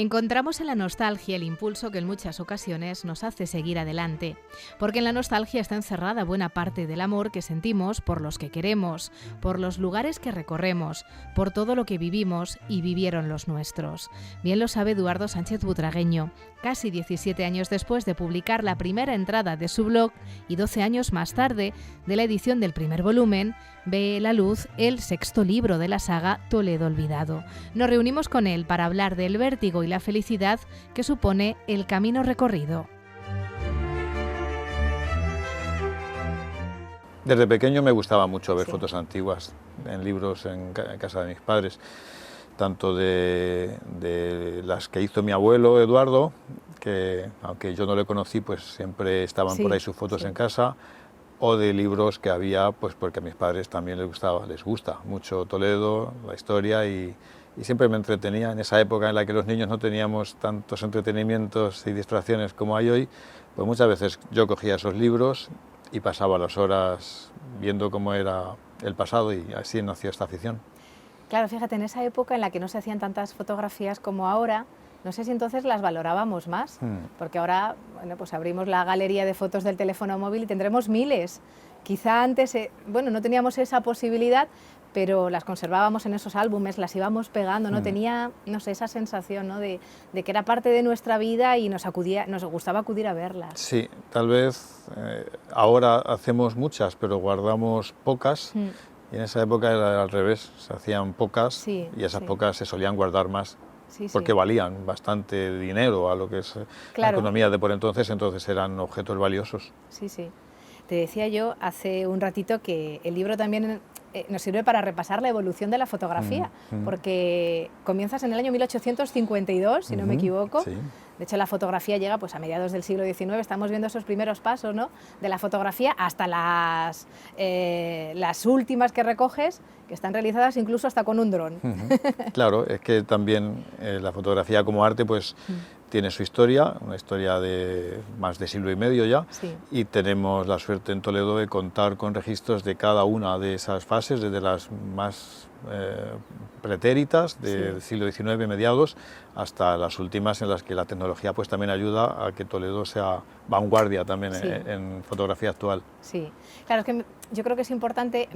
Encontramos en la nostalgia el impulso que en muchas ocasiones nos hace seguir adelante, porque en la nostalgia está encerrada buena parte del amor que sentimos por los que queremos, por los lugares que recorremos, por todo lo que vivimos y vivieron los nuestros. Bien lo sabe Eduardo Sánchez Butragueño, casi 17 años después de publicar la primera entrada de su blog y 12 años más tarde de la edición del primer volumen, ve la luz el sexto libro de la saga Toledo Olvidado. Nos reunimos con él para hablar del vértigo y la felicidad que supone el camino recorrido. Desde pequeño me gustaba mucho ver fotos antiguas en libros en casa de mis padres, tanto de las que hizo mi abuelo Eduardo, que aunque yo no le conocí, pues siempre estaban por ahí sus fotos en casa, o de libros que había, pues porque a mis padres también les gusta mucho Toledo, la historia, y siempre me entretenía. En esa época en la que los niños no teníamos tantos entretenimientos y distracciones como hay hoy, pues muchas veces yo cogía esos libros y pasaba las horas viendo cómo era el pasado, y así nació esta afición. Claro, fíjate, en esa época en la que no se hacían tantas fotografías como ahora, no sé si entonces las valorábamos más, porque ahora, bueno, pues abrimos la galería de fotos del teléfono móvil y tendremos miles. Quizá antes, bueno, no teníamos esa posibilidad, pero las conservábamos en esos álbumes, las íbamos pegando, ¿no? Tenía, no sé, esa sensación, ¿no? de que era parte de nuestra vida y nos gustaba acudir a verlas. Sí, tal vez ahora hacemos muchas, pero guardamos pocas, y en esa época era al revés, se hacían pocas y esas pocas se solían guardar más. Porque valían bastante dinero a lo que es la economía de por entonces eran objetos valiosos. Sí, sí. Te decía yo hace un ratito que el libro también nos sirve para repasar la evolución de la fotografía, porque comienzas en el año 1852, si no me equivoco. Sí. De hecho, la fotografía llega pues, a mediados del siglo XIX, estamos viendo esos primeros pasos, ¿no? De la fotografía hasta las últimas que recoges, que están realizadas incluso hasta con un dron. Claro, es que también la fotografía como arte pues tiene su historia, una historia de más de siglo y medio ya, y tenemos la suerte en Toledo de contar con registros de cada una de esas fases, desde las más pretéritas del siglo XIX mediados hasta las últimas en las que la tecnología pues también ayuda a que Toledo sea vanguardia también en fotografía actual. Sí, claro, es que yo creo que es importante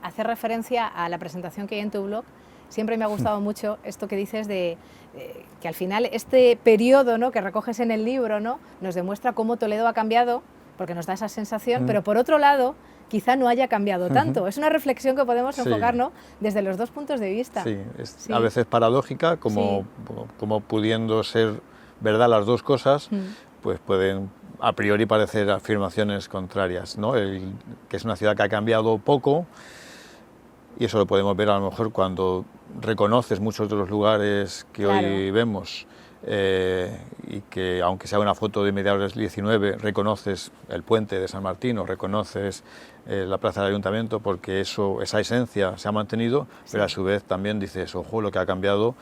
hacer referencia a la presentación que hay en tu blog. Siempre me ha gustado mucho esto que dices de que al final este periodo, ¿no? que recoges en el libro, ¿no? nos demuestra cómo Toledo ha cambiado, porque nos da esa sensación, pero por otro lado quizá no haya cambiado tanto. Es una reflexión que podemos enfocar, ¿no? desde los dos puntos de vista. Sí, a veces paradójica, como pudiendo ser verdad las dos cosas, pues pueden a priori parecer afirmaciones contrarias, ¿no? Que es una ciudad que ha cambiado poco, y eso lo podemos ver a lo mejor cuando reconoces muchos de los lugares que hoy vemos, y que aunque sea una foto de mediados del XIX, reconoces el puente de San Martín o reconoces la plaza del Ayuntamiento, porque esa esencia se ha mantenido, pero a su vez también dices, ojo, lo que ha cambiado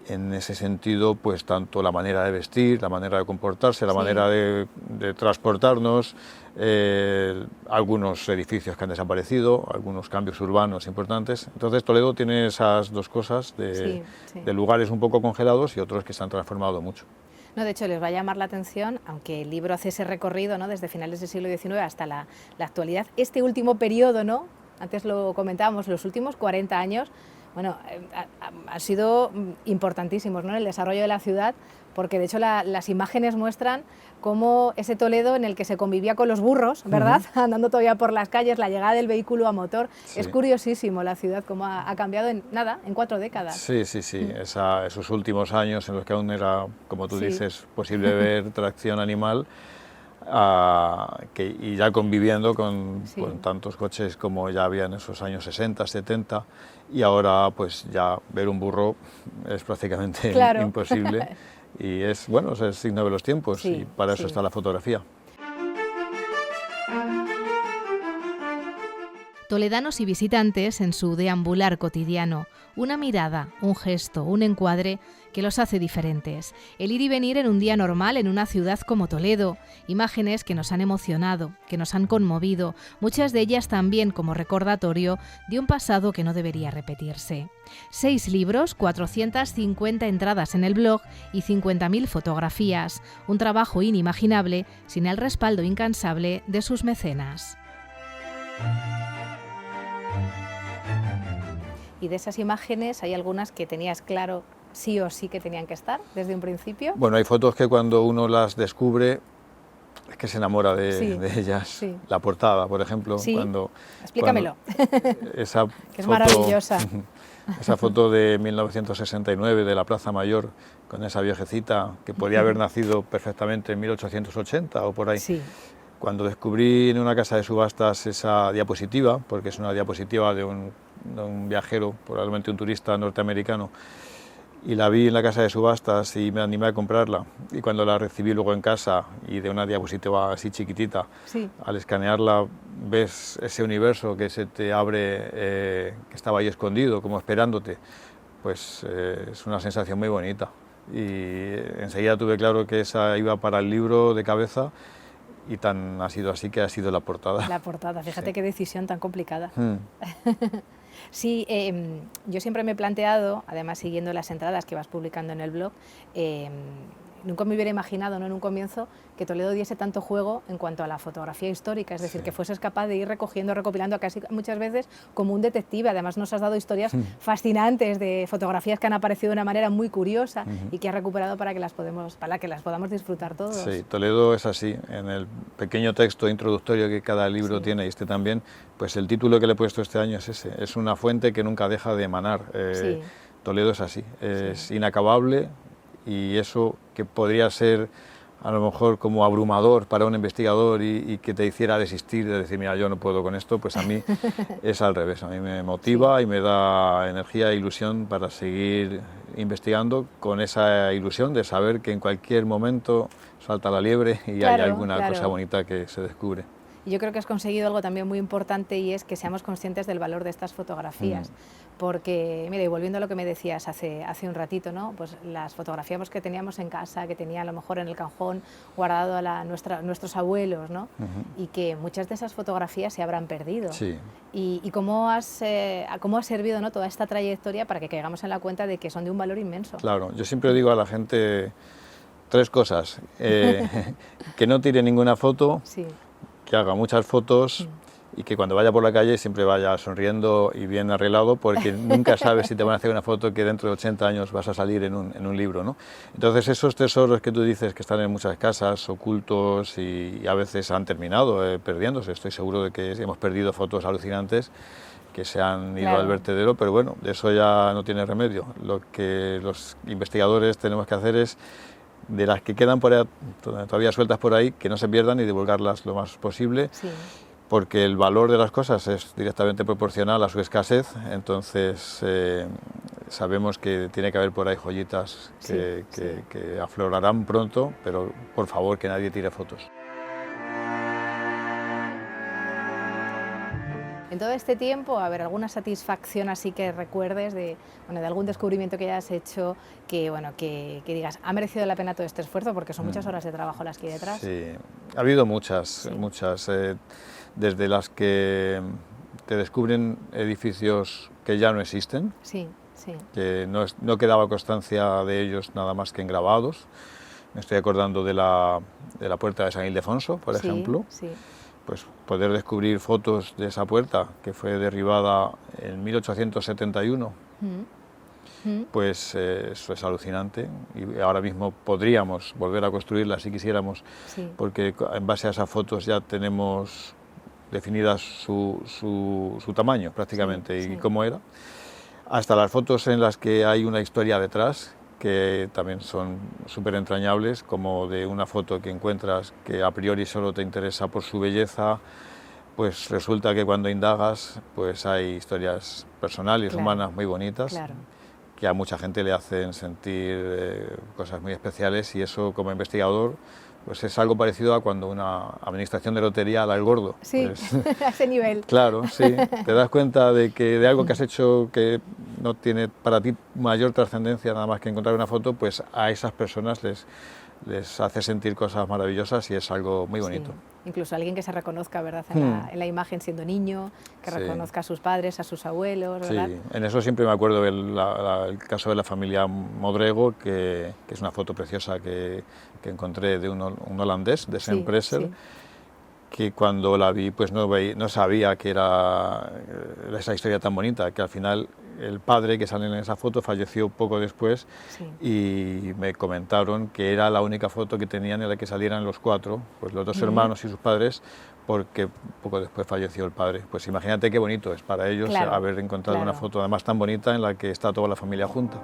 en ese sentido, pues tanto la manera de vestir, la manera de comportarse, la manera de transportarnos, algunos edificios que han desaparecido, algunos cambios urbanos importantes. Entonces Toledo tiene esas dos cosas de lugares un poco congelados y otros que se han transformado mucho. No, de hecho, les va a llamar la atención, aunque el libro hace ese recorrido, ¿no? desde finales del siglo XIX hasta la actualidad, este último periodo, ¿no? Antes lo comentábamos, los últimos 40 años, bueno, ha sido importantísimos, ¿no? en el desarrollo de la ciudad, porque de hecho las imágenes muestran cómo ese Toledo en el que se convivía con los burros, ¿verdad? Andando todavía por las calles, la llegada del vehículo a motor. Es curiosísimo la ciudad cómo ha cambiado en 4 décadas. Sí. Esos últimos años en los que aún era, como tú dices, posible ver tracción animal, y ya conviviendo con tantos coches como ya había en esos años 60, 70, y ahora pues ya ver un burro es prácticamente imposible, y es el signo de los tiempos, y para eso está la fotografía. Toledanos y visitantes en su deambular cotidiano, una mirada, un gesto, un encuadre que los hace diferentes. El ir y venir en un día normal en una ciudad como Toledo, imágenes que nos han emocionado, que nos han conmovido, muchas de ellas también como recordatorio de un pasado que no debería repetirse. 6 libros, 450 entradas en el blog y 50.000 fotografías, un trabajo inimaginable sin el respaldo incansable de sus mecenas. Y de esas imágenes hay algunas que tenías claro sí o sí que tenían que estar desde un principio. Bueno, hay fotos que cuando uno las descubre es que se enamora de ellas. Sí. La portada, por ejemplo. Sí. Cuando, explícamelo. Esa que es foto, maravillosa. Esa foto de 1969 de la Plaza Mayor con esa viejecita que podía haber nacido perfectamente en 1880 o por ahí. Sí. Cuando descubrí en una casa de subastas esa diapositiva, porque es una diapositiva de un viajero, probablemente un turista norteamericano, y la vi en la casa de subastas y me animé a comprarla. Y cuando la recibí luego en casa y de una diapositiva así chiquitita, sí. Al escanearla ves ese universo que se te abre, que estaba ahí escondido, como esperándote, pues es una sensación muy bonita. Y enseguida tuve claro que esa iba para el libro de cabeza y tan ha sido así que ha sido la portada. La portada, fíjate sí. Qué decisión tan complicada. Sí, yo siempre me he planteado, además siguiendo las entradas que vas publicando en el blog, nunca me hubiera imaginado, ¿no?, en un comienzo, que Toledo diese tanto juego en cuanto a la fotografía histórica, es decir, que fueses capaz de ir recogiendo, recopilando casi muchas veces como un detective. Además nos has dado historias fascinantes de fotografías que han aparecido de una manera muy curiosa y que has recuperado para que las podamos disfrutar todos. Sí, Toledo es así. En el pequeño texto introductorio que cada libro tiene, y este también, pues el título que le he puesto este año es ese, es una fuente que nunca deja de emanar. Toledo es así, es inacabable. Y eso que podría ser a lo mejor como abrumador para un investigador y que te hiciera desistir, de decir, mira, yo no puedo con esto, pues a mí es al revés, a mí me motiva y me da energía e ilusión para seguir investigando, con esa ilusión de saber que en cualquier momento salta la liebre y hay alguna cosa bonita que se descubre. Y yo creo que has conseguido algo también muy importante, y es que seamos conscientes del valor de estas fotografías. Porque, mira, y volviendo a lo que me decías hace un ratito, ¿no?, pues las fotografías que teníamos en casa, que tenía a lo mejor en el cajón guardado a nuestros abuelos, ¿no? Y que muchas de esas fotografías se habrán perdido. Sí. Y cómo ha servido, ¿no?, toda esta trayectoria para que caigamos en la cuenta de que son de un valor inmenso. Claro, yo siempre digo a la gente 3 cosas. Que no tire ninguna foto. Sí. Que haga muchas fotos y que cuando vaya por la calle siempre vaya sonriendo y bien arreglado, porque nunca sabes si te van a hacer una foto que dentro de 80 años vas a salir en un libro, ¿no? Entonces esos tesoros que tú dices que están en muchas casas, ocultos y a veces han terminado perdiéndose, estoy seguro de que hemos perdido fotos alucinantes que se han ido al vertedero, pero bueno, de eso ya no tiene remedio. Lo que los investigadores tenemos que hacer es, de las que quedan por ahí, todavía sueltas por ahí, que no se pierdan y divulgarlas lo más posible, porque el valor de las cosas es directamente proporcional a su escasez. Entonces sabemos que tiene que haber por ahí joyitas que aflorarán pronto, pero por favor que nadie tire fotos. En todo este tiempo, a ver, ¿alguna satisfacción así que recuerdes de algún descubrimiento que hayas hecho que digas, ha merecido la pena todo este esfuerzo? Porque son muchas horas de trabajo las que hay detrás. Sí, ha habido muchas, desde las que te descubren edificios que ya no existen, que no quedaba constancia de ellos nada más que en grabados. Me estoy acordando de la puerta de San Ildefonso, por ejemplo. Pues poder descubrir fotos de esa puerta, que fue derribada en 1871, pues eso es alucinante, y ahora mismo podríamos volver a construirla si quisiéramos, porque en base a esas fotos ya tenemos definidas su tamaño prácticamente y cómo era, hasta las fotos en las que hay una historia detrás, que también son súper entrañables, como de una foto que encuentras que a priori solo te interesa por su belleza, pues resulta que cuando indagas pues hay historias personales, humanas muy bonitas, que a mucha gente le hacen sentir cosas muy especiales, y eso como investigador pues es algo parecido a cuando una administración de lotería da el gordo. Sí, Pues, a ese nivel. claro, sí, te das cuenta de algo que has hecho que no tiene para ti mayor trascendencia nada más que encontrar una foto, pues a esas personas les hace sentir cosas maravillosas y es algo muy bonito. Sí. Incluso alguien que se reconozca, ¿verdad?, en la imagen siendo niño, que reconozca a sus padres, a sus abuelos, ¿verdad? Sí, en eso siempre me acuerdo el caso de la familia Modrego, que es una foto preciosa que encontré de un holandés, de Sam Presser, que cuando la vi pues no sabía que era esa historia tan bonita, que al final el padre que sale en esa foto falleció poco después y me comentaron que era la única foto que tenían en la que salieran los cuatro, pues los dos hermanos y sus padres, porque poco después falleció el padre. Pues imagínate qué bonito es para ellos haber encontrado una foto además tan bonita en la que está toda la familia junta.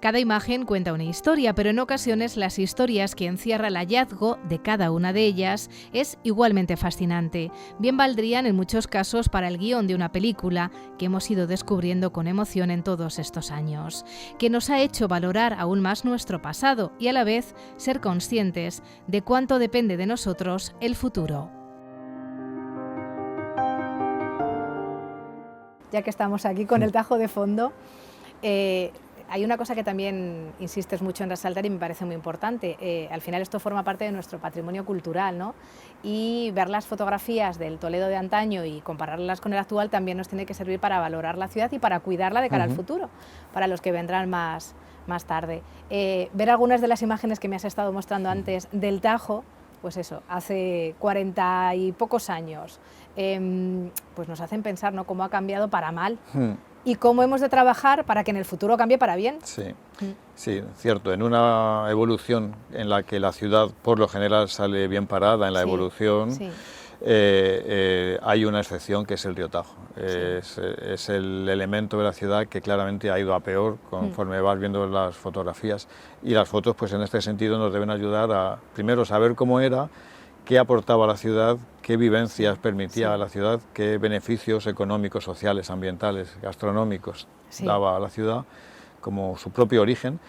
Cada imagen cuenta una historia, pero en ocasiones las historias que encierra el hallazgo de cada una de ellas es igualmente fascinante. Bien valdrían en muchos casos para el guión de una película que hemos ido descubriendo con emoción en todos estos años, que nos ha hecho valorar aún más nuestro pasado y a la vez ser conscientes de cuánto depende de nosotros el futuro. Ya que estamos aquí con el Tajo de fondo, hay una cosa que también insistes mucho en resaltar y me parece muy importante. Al final esto forma parte de nuestro patrimonio cultural, ¿no? Y ver las fotografías del Toledo de antaño y compararlas con el actual también nos tiene que servir para valorar la ciudad y para cuidarla de cara al futuro, para los que vendrán más tarde. Ver algunas de las imágenes que me has estado mostrando antes del Tajo, pues eso, hace 40 y pocos años, pues nos hacen pensar, ¿no?, cómo ha cambiado para mal. Y cómo hemos de trabajar para que en el futuro cambie para bien. Sí, sí, cierto. En una evolución en la que la ciudad por lo general sale bien parada en la evolución, hay una excepción que es el río Tajo. Es el elemento de la ciudad que claramente ha ido a peor conforme vas viendo las fotografías. Y las fotos, pues en este sentido, nos deben ayudar a, primero, saber cómo era, qué aportaba a la ciudad, qué vivencias permitía a la ciudad, qué beneficios económicos, sociales, ambientales, gastronómicos daba a la ciudad como su propio origen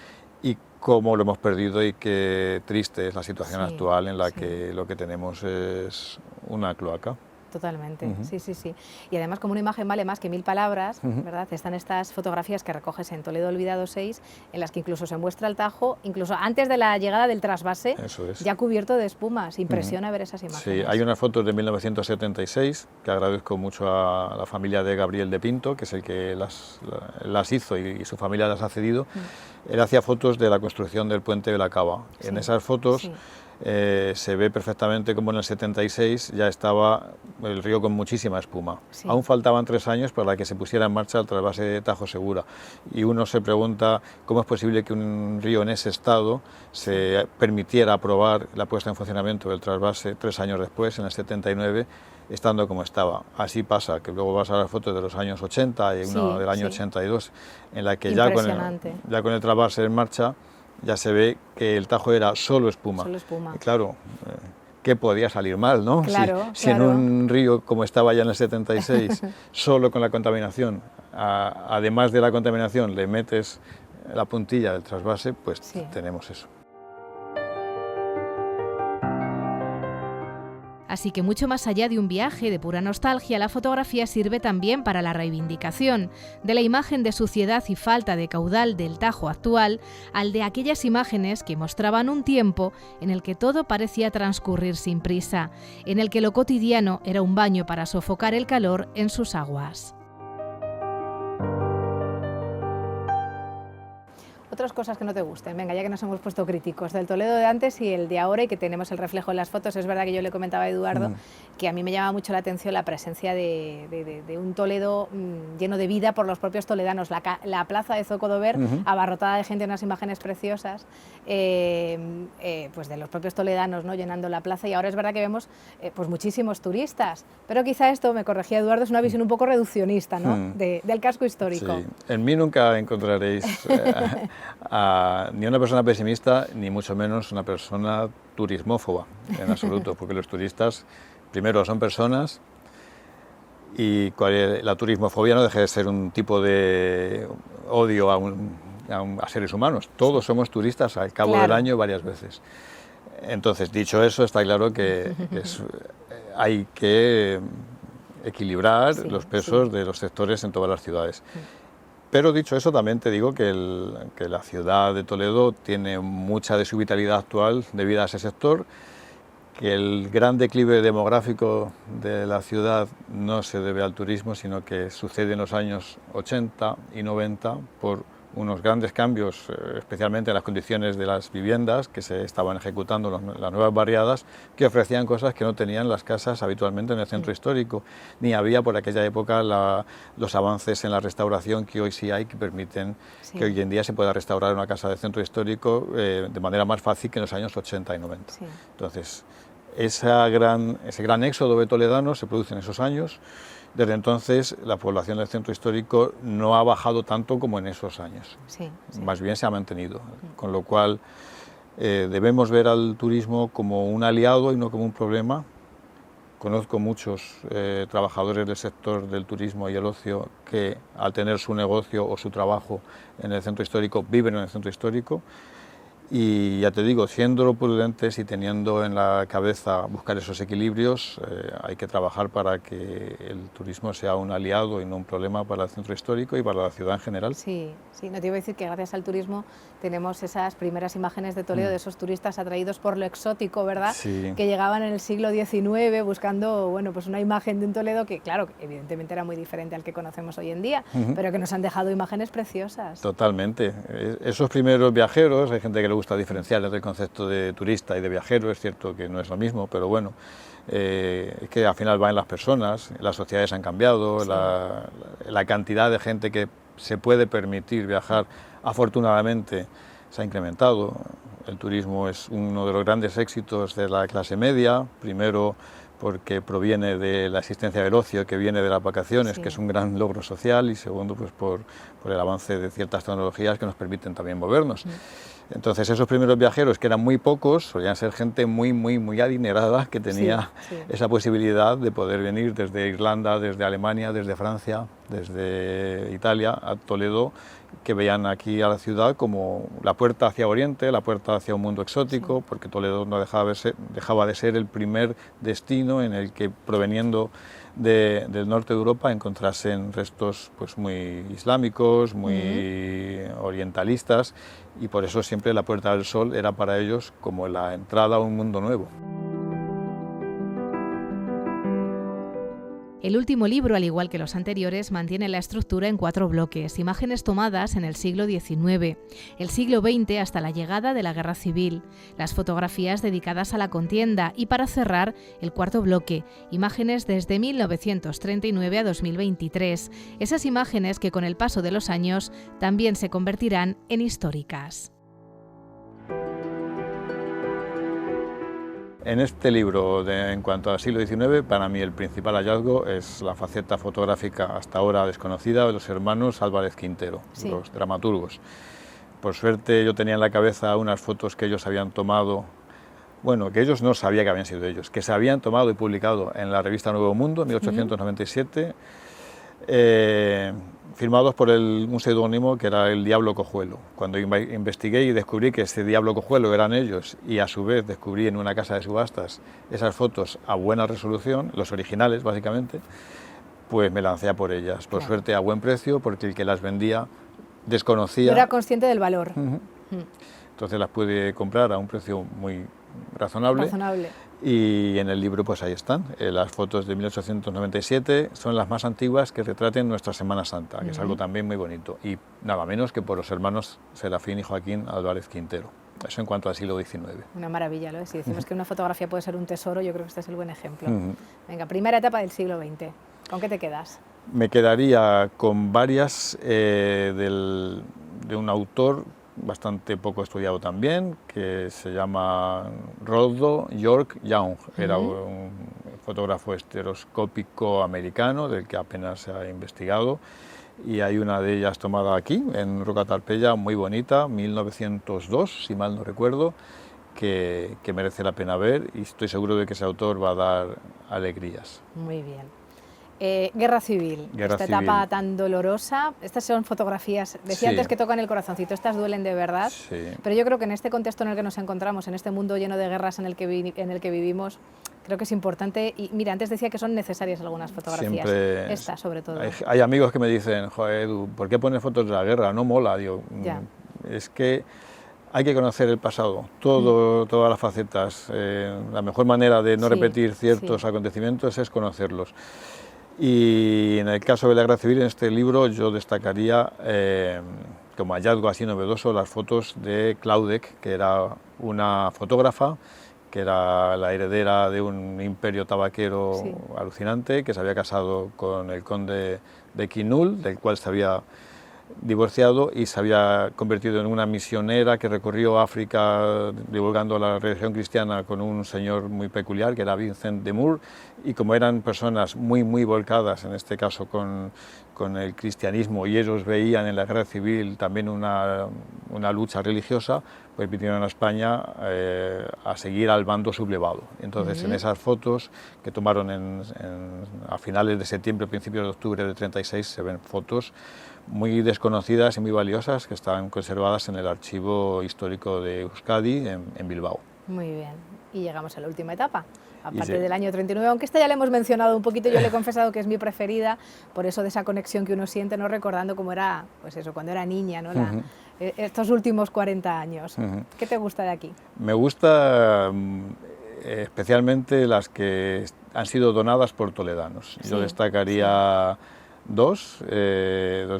y cómo lo hemos perdido y qué triste es la situación actual en la que lo que tenemos es una cloaca. Totalmente, sí. Y además, como una imagen vale más que 1000 palabras, ¿verdad? Están estas fotografías que recoges en Toledo Olvidado 6, en las que incluso se muestra el Tajo, incluso antes de la llegada del trasvase, ya cubierto de espumas. Impresiona ver esas imágenes. Sí, hay unas fotos de 1976, que agradezco mucho a la familia de Gabriel de Pinto, que es el que las hizo y su familia las ha cedido. Él hacía fotos de la construcción del puente de la Cava. En esas fotos se ve perfectamente como en el 76 ya estaba el río con muchísima espuma. Aún faltaban 3 años para que se pusiera en marcha el trasvase de Tajo Segura y uno se pregunta cómo es posible que un río en ese estado se permitiera aprobar la puesta en funcionamiento del trasvase 3 años después, en el 79, estando como estaba. Así pasa, que luego vas a las fotos de los años 80 y una del año 82, en la que ya con el trasvase en marcha ya se ve que el Tajo era solo espuma. Y claro, ¿qué podía salir mal, no? Si en un río como estaba ya en el 76, solo con la contaminación, además de la contaminación le metes la puntilla del trasvase, pues tenemos eso. Así que mucho más allá de un viaje de pura nostalgia, la fotografía sirve también para la reivindicación de la imagen de suciedad y falta de caudal del Tajo actual al de aquellas imágenes que mostraban un tiempo en el que todo parecía transcurrir sin prisa, en el que lo cotidiano era un baño para sofocar el calor en sus aguas. Otras cosas que no te gusten, venga, ya que nos hemos puesto críticos, del Toledo de antes y el de ahora y que tenemos el reflejo en las fotos. Es verdad que yo le comentaba a Eduardo que a mí me llama mucho la atención la presencia de un Toledo lleno de vida por los propios toledanos. La plaza de Zocodover, abarrotada de gente, unas imágenes preciosas, pues de los propios toledanos, ¿no?, llenando la plaza. Y ahora es verdad que vemos pues muchísimos turistas, pero quizá esto, me corregía Eduardo, es una visión un poco reduccionista, ¿no?, del casco histórico. Sí. En mí nunca encontraréis ni una persona pesimista, ni mucho menos una persona turismófoba, en absoluto, porque los turistas, primero, son personas y la turismofobia no deja de ser un tipo de odio a seres humanos. Todos somos turistas al cabo del año varias veces. Entonces, dicho eso, está claro que hay que equilibrar los pesos de los sectores en todas las ciudades. Pero dicho eso, también te digo que la ciudad de Toledo tiene mucha de su vitalidad actual debido a ese sector, que el gran declive demográfico de la ciudad no se debe al turismo, sino que sucede en los años 80 y 90 por unos grandes cambios, especialmente en las condiciones de las viviendas que se estaban ejecutando, las nuevas barriadas, que ofrecían cosas que no tenían las casas habitualmente en el centro histórico, ni había por aquella época los avances en la restauración que hoy sí hay, que permiten que hoy en día se pueda restaurar una casa del centro histórico de manera más fácil que en los años 80 y 90. Entonces, ese gran éxodo de toledanos se produce en esos años. Desde entonces, la población del centro histórico no ha bajado tanto como en esos años, más bien se ha mantenido, con lo cual debemos ver al turismo como un aliado y no como un problema. Conozco muchos trabajadores del sector del turismo y el ocio que, al tener su negocio o su trabajo en el centro histórico, viven en el centro histórico. Y ya te digo, siendo prudentes y teniendo en la cabeza buscar esos equilibrios, hay que trabajar para que el turismo sea un aliado y no un problema para el centro histórico y para la ciudad en general. Sí, no te iba a decir que gracias al turismo tenemos esas primeras imágenes de Toledo, de esos turistas atraídos por lo exótico, ¿verdad? Sí. Que llegaban en el siglo XIX buscando, bueno, pues una imagen de un Toledo que, claro, evidentemente era muy diferente al que conocemos hoy en día, pero que nos han dejado imágenes preciosas. Totalmente. Esos primeros viajeros, hay gente que le gusta diferenciar entre el concepto de turista y de viajero, es cierto que no es lo mismo, pero bueno, es que al final van las personas, las sociedades han cambiado, la cantidad de gente que se puede permitir viajar, afortunadamente, se ha incrementado. El turismo es uno de los grandes éxitos de la clase media, primero porque proviene de la existencia del ocio, que viene de las vacaciones, que es un gran logro social, y segundo, pues por el avance de ciertas tecnologías que nos permiten también movernos. Entonces, esos primeros viajeros, que eran muy pocos, solían ser gente muy adinerada, que tenía esa posibilidad de poder venir desde Irlanda, desde Alemania, desde Francia, desde Italia a Toledo, que veían aquí a la ciudad como la puerta hacia Oriente, la puerta hacia un mundo exótico, porque Toledo no dejaba de ser el primer destino en el que, proveniendo del norte de Europa, encontrasen restos pues muy islámicos, muy orientalistas, y por eso siempre la Puerta del Sol era para ellos como la entrada a un mundo nuevo. El último libro, al igual que los anteriores, mantiene la estructura en 4 bloques, imágenes tomadas en el siglo XIX, el siglo XX hasta la llegada de la Guerra Civil, las fotografías dedicadas a la contienda y, para cerrar, el 4.º bloque, imágenes desde 1939 a 2023, esas imágenes que con el paso de los años también se convertirán en históricas. En este libro, en cuanto al siglo XIX, para mí el principal hallazgo es la faceta fotográfica hasta ahora desconocida de los hermanos Álvarez Quintero, los dramaturgos. Por suerte yo tenía en la cabeza unas fotos que ellos habían tomado, bueno, que ellos no sabían que habían sido ellos, que se habían tomado y publicado en la revista Nuevo Mundo en 1897, firmados por un seudónimo que era el Diablo Cojuelo. Cuando investigué y descubrí que ese Diablo Cojuelo eran ellos, y a su vez descubrí en una casa de subastas esas fotos a buena resolución, los originales básicamente, pues me lancé a por ellas, por suerte a buen precio, porque el que las vendía desconocía. No era consciente del valor. Entonces las pude comprar a un precio muy razonable. Y en el libro pues ahí están, las fotos de 1897 son las más antiguas que retraten nuestra Semana Santa, que es algo también muy bonito, y nada menos que por los hermanos Serafín y Joaquín Álvarez Quintero. Eso en cuanto al siglo XIX. Una maravilla, ¿lo es? Si decimos que una fotografía puede ser un tesoro, yo creo que este es el buen ejemplo. Venga, primera etapa del siglo XX, ¿con qué te quedas? Me quedaría con varias de un autor bastante poco estudiado también, que se llama Roldo York Young. Era un fotógrafo estereoscópico americano del que apenas se ha investigado, y hay una de ellas tomada aquí, en Roca Tarpeya, muy bonita, 1902, si mal no recuerdo, que merece la pena ver, y estoy seguro de que ese autor va a dar alegrías. Muy bien. Guerra civil, Guerra esta civil. etapa tan dolorosa. Estas son fotografías, decía Sí. antes que tocan el corazoncito, estas duelen de verdad, Sí. pero yo creo que en este contexto en el que nos encontramos, en este mundo lleno de guerras en el que vivimos, creo que es importante. Y mira, antes decía que son necesarias algunas fotografías, Siempre esta sobre todo. Hay amigos que me dicen, joder, Edu, ¿por qué pones fotos de la guerra? No mola. Digo, Ya. es que hay que conocer el pasado, todas las facetas. La mejor manera de no Sí, repetir ciertos sí. acontecimientos es conocerlos. Y en el caso de la Guerra Civil, en este libro, yo destacaría como hallazgo así novedoso las fotos de Claudec, que era una fotógrafa, que era la heredera de un imperio tabaquero Sí. alucinante, que se había casado con el conde de Quinul, del cual se había divorciado y se había convertido en una misionera que recorrió África divulgando la religión cristiana con un señor muy peculiar que era Vincent de Moor, y como eran personas muy volcadas en este caso con el cristianismo, y ellos veían en la guerra civil también una lucha religiosa, pues vinieron a España a seguir al bando sublevado. Entonces en esas fotos que tomaron a finales de septiembre, principios de octubre de 36, se ven fotos muy desconocidas y muy valiosas que están conservadas en el archivo histórico de Euskadi en Bilbao. Muy bien, y llegamos a la última etapa, a Y partir sí. del año 39, aunque esta ya la hemos mencionado un poquito, yo le he confesado que es mi preferida, por eso de esa conexión que uno siente, ¿no? Recordando cómo era, pues eso, cuando era niña, ¿no? Estos últimos 40 años. ¿Qué te gusta de aquí? Me gusta especialmente las que han sido donadas por toledanos. Sí, Yo destacaría dos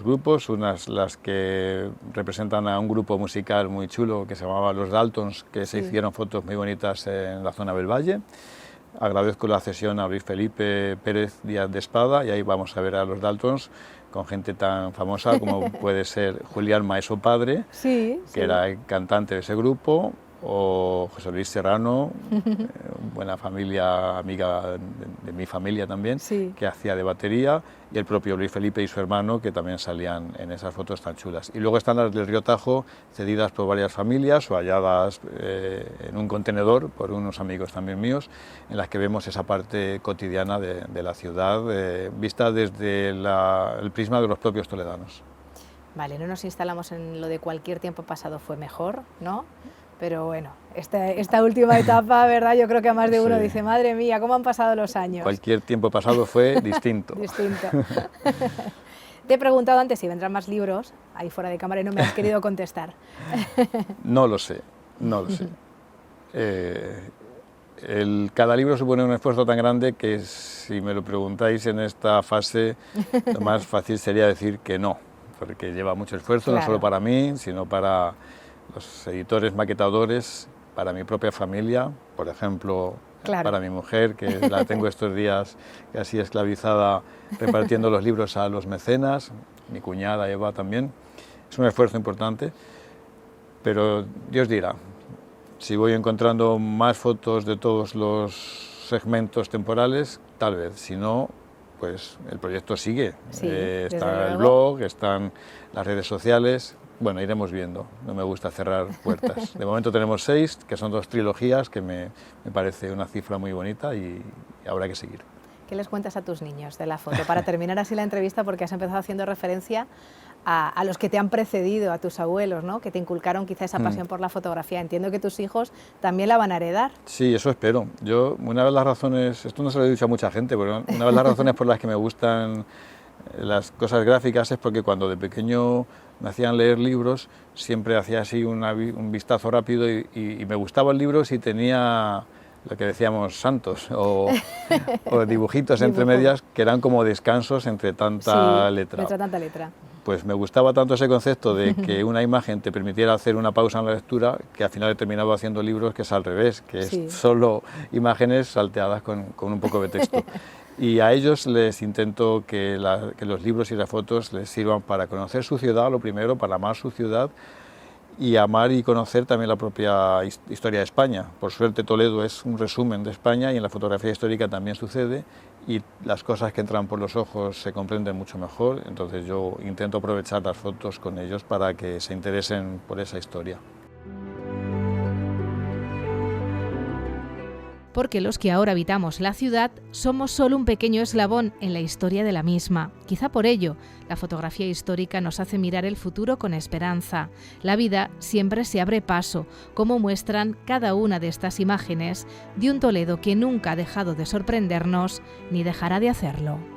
grupos, unas las que representan a un grupo musical muy chulo que se llamaba Los Daltons, que se hicieron fotos muy bonitas en la zona del Valle. Agradezco la cesión a Luis Felipe Pérez Díaz de Espada, y ahí vamos a ver a Los Daltons con gente tan famosa como puede ser Julián Maeso Padre, que era el cantante de ese grupo, o José Luis Serrano, buena familia, amiga de mi familia también, que hacía de batería, y el propio Luis Felipe y su hermano, que también salían en esas fotos tan chulas. Y luego están las del Río Tajo, cedidas por varias familias o halladas en un contenedor por unos amigos también míos, en las que vemos esa parte cotidiana de la ciudad, vista desde el prisma de los propios toledanos. Vale, no nos instalamos en lo de cualquier tiempo pasado fue mejor, ¿no? Pero bueno, esta última etapa, ¿verdad? Yo creo que a más de uno dice, madre mía, ¿cómo han pasado los años? Cualquier tiempo pasado fue distinto. Distinto. Te he preguntado antes si vendrán más libros, ahí fuera de cámara, y no me has querido contestar. No lo sé, no lo sé. Cada libro supone un esfuerzo tan grande que si me lo preguntáis en esta fase, lo más fácil sería decir que no, porque lleva mucho esfuerzo, no solo para mí, sino para los editores, maquetadores, para mi propia familia, por ejemplo, para mi mujer, que la tengo estos días casi esclavizada repartiendo los libros a los mecenas, mi cuñada Eva también. Es un esfuerzo importante, pero Dios dirá, si voy encontrando más fotos de todos los segmentos temporales, tal vez, si no, pues el proyecto sigue. Está el blog, están las redes sociales. Bueno, iremos viendo, no me gusta cerrar puertas. De momento tenemos 6, que son 2 trilogías, que me parece una cifra muy bonita y habrá que seguir. ¿Qué les cuentas a tus niños de la foto? Para terminar así la entrevista, porque has empezado haciendo referencia a los que te han precedido, a tus abuelos, ¿no? Que te inculcaron quizá esa pasión por la fotografía. Entiendo que tus hijos también la van a heredar. Sí, eso espero. Yo, una de las razones, esto no se lo he dicho a mucha gente, pero una de las razones por las que me gustan las cosas gráficas es porque cuando de pequeño me hacían leer libros, siempre hacía así un vistazo rápido y me gustaba el libro si tenía lo que decíamos santos o dibujitos entre medias que eran como descansos entre tanta letra. Entre tanta letra. Pues me gustaba tanto ese concepto de que una imagen te permitiera hacer una pausa en la lectura, que al final he terminado haciendo libros que es al revés, que es solo imágenes salteadas con un poco de texto. Y a ellos les intento que los libros y las fotos les sirvan para conocer su ciudad, lo primero, para amar su ciudad y amar y conocer también la propia historia de España. Por suerte Toledo es un resumen de España y en la fotografía histórica también sucede y las cosas que entran por los ojos se comprenden mucho mejor, entonces yo intento aprovechar las fotos con ellos para que se interesen por esa historia. porque los que ahora habitamos la ciudad somos solo un pequeño eslabón en la historia de la misma. Quizá por ello, la fotografía histórica nos hace mirar el futuro con esperanza. La vida siempre se abre paso, como muestran cada una de estas imágenes de un Toledo que nunca ha dejado de sorprendernos ni dejará de hacerlo.